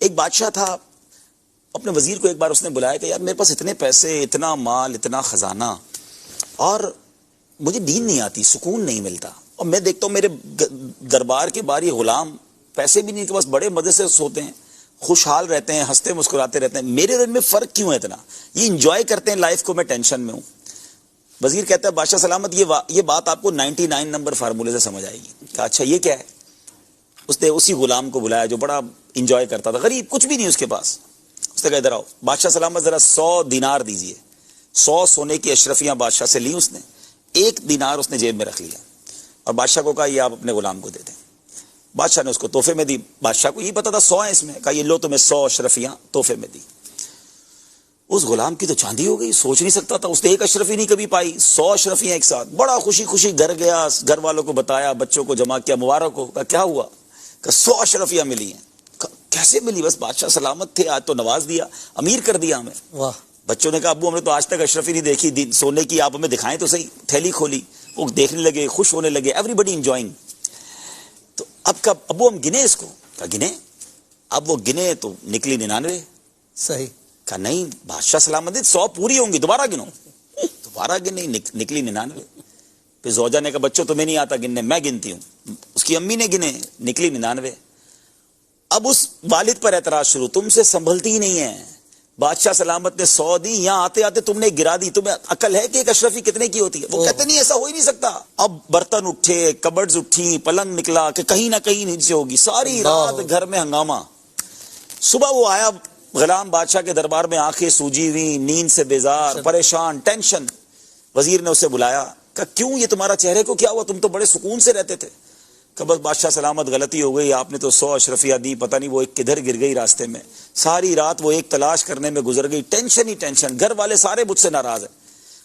ایک بادشاہ تھا، اپنے وزیر کو ایک بار اس نے بلایا کہ یار میرے پاس اتنے پیسے، اتنا مال، اتنا خزانہ، اور مجھے نیند نہیں آتی، سکون نہیں ملتا، اور میں دیکھتا ہوں میرے دربار کے باہر یہ غلام پیسے بھی نہیں کے پاس بڑے مزے سے سوتے ہیں، خوشحال رہتے ہیں، ہنستے مسکراتے رہتے ہیں، میرے اور ان میں فرق کیوں ہے اتنا؟ یہ انجوائے کرتے ہیں لائف کو، میں ٹینشن میں ہوں۔ وزیر کہتا ہے بادشاہ سلامت یہ بات آپ کو 99 نمبر فارمولے سے سمجھ آئے گی۔ کہا اچھا یہ کیا ہے؟ اس نے اسی غلام کو بلایا جو بڑا انجوائے کرتا تھا، غریب، کچھ بھی نہیں اس کے پاس۔ اس نے کہا ادھر آؤ بادشاہ سلامت، ذرا 100 دینار دیجئے۔ 100 سونے کی اشرفیاں بادشاہ سے لی اس نے، 1 دینار اس نے جیب میں رکھ لیا اور بادشاہ کو کہا یہ آپ اپنے غلام کو دے دیں۔ بادشاہ نے اس کو تحفے میں دی، بادشاہ کو یہ پتا تھا 100 ہیں اس میں، کہا یہ لو تمہیں 100 اشرفیاں تحفے میں دی۔ اس غلام کی تو چاندی ہو گئی، سوچ نہیں سکتا تھا، اس نے ایک اشرفی نہیں کبھی پائی، 100 اشرفیاں ایک ساتھ، بڑا خوشی خوشی گھر گیا، گھر والوں کو بتایا، بچوں کو جمع کیا، مبارک ہو۔ کہا کیا ہوا؟ کہ 100 اشرفیاں ملی ہیں۔ کیسے ملی؟ بس بادشاہ سلامت تھے، آج تو نواز دیا، امیر کر دیا ہمیں۔ واہ۔ بچوں نے کہا ابو ہم نے تو آج تک اشرفی نہیں دیکھی، سونے کی، آپ ہمیں دکھائیں تو صحیح۔ تھیلی کھولی، وہ دیکھنے لگے، خوش ہونے لگے، ایوری بڈی انجوائنگ۔ تو اب کب ابو ہم گنے اس کو؟ کہا گنے۔ اب وہ گنے تو نکلی 99۔ صحیح۔ کہا نہیں بادشاہ سلامت 100 پوری ہوں گی، دوبارہ گنو۔ دوبارہ گنے، نکلی 99۔ پھر زوجہ نے کہا بچوں تمہیں نہیں آتا گننے، میں گنتی ہوں۔ اس کی امی نے گنے، نکلی 99۔ اب اس والد پر اعتراض شروع، تم سے سنبھلتی ہی نہیں ہے، بادشاہ سلامت نے 100 دی، یہاں آتے آتے تم نے گرا دی، تمہیں عقل ہے کہ ایک اشرفی کتنے کی ہوتی ہے؟ وہ کہتے نہیں ایسا ہو ہی نہیں سکتا۔ اب برتن اٹھے، کبڈز اٹھی، پلنگ نکلا کہ کہیں نہ کہیں نیچے ہوگی، ساری رات گھر میں ہنگامہ۔ صبح وہ آیا غلام بادشاہ کے دربار میں، آنکھیں سوجی ہوئی، نیند سے بیزار، پریشان، ٹینشن۔ وزیر نے اسے بلایا، کہا کیوں یہ تمہارا چہرے کو کیا ہوا؟ تم تو بڑے سکون سے رہتے تھے۔ کہ بس بادشاہ سلامت غلطی ہو گئی، آپ نے تو 100 اشرفیاں دی، پتہ نہیں وہ ایک کدھر گر گئی راستے میں، ساری رات وہ ایک تلاش کرنے میں گزر گئی، ٹینشن ہی ٹینشن، گھر والے سارے مجھ سے ناراض ہیں۔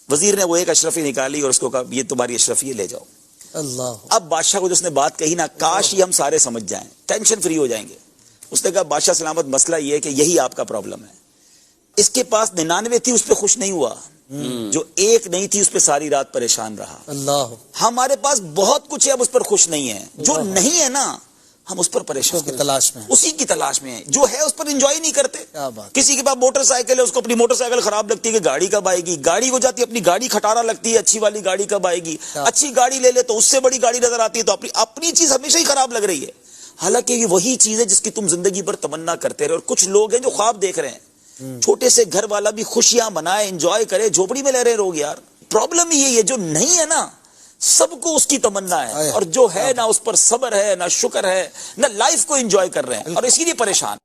وزیر نے وہ ایک اشرفی نکالی اور اس کو کہا یہ تمہاری اشرفی ہے، لے جاؤ۔ اللہ۔ اب بادشاہ کو جو اس نے بات کہی نا، کاش یہ ہم سارے سمجھ جائیں، ٹینشن فری ہو جائیں گے۔ اس نے کہا بادشاہ سلامت مسئلہ یہ ہے کہ یہی آپ کا پرابلم ہے، اس کے پاس 99 تھی، اس پہ خوش نہیں ہوا، جو ایک نہیں تھی اس پہ ساری رات پریشان رہا۔ اللہ۔ ہمارے پاس بہت کچھ ہے، اب اس پر خوش نہیں ہے، جو نہیں ہے نا ہم اس پر پریشان کی تلاش میں، اسی کی تلاش میں ہیں، جو ہے اس پر انجوائے نہیں کرتے۔ کیا بات۔ کسی کے پاس موٹر سائیکل ہے، اس کو اپنی موٹر سائیکل خراب لگتی ہے کہ گاڑی کب آئے گی، گاڑی ہو جاتی ہے اپنی گاڑی کھٹارا لگتی ہے، اچھی والی گاڑی کب آئے گی، اچھی گاڑی لے لے تو اس سے بڑی گاڑی نظر آتی ہے، تو اپنی چیز ہمیشہ ہی خراب لگ رہی ہے، حالانکہ یہ وہی چیز ہے جس کی تم زندگی بھر تمنا کرتے رہے۔ اور کچھ لوگ ہیں جو خواب دیکھ رہے ہیں، چھوٹے سے گھر والا بھی خوشیاں منائے، انجوائے کرے، جھوپڑی میں رہ رہے لوگ یار۔ پرابلم یہ ہے جو نہیں ہے نا سب کو اس کی تمنا ہے، اور جو ہے نہ اس پر صبر ہے، نہ شکر ہے، نہ لائف کو انجوائے کر رہے ہیں، اور اسی لیے پریشان۔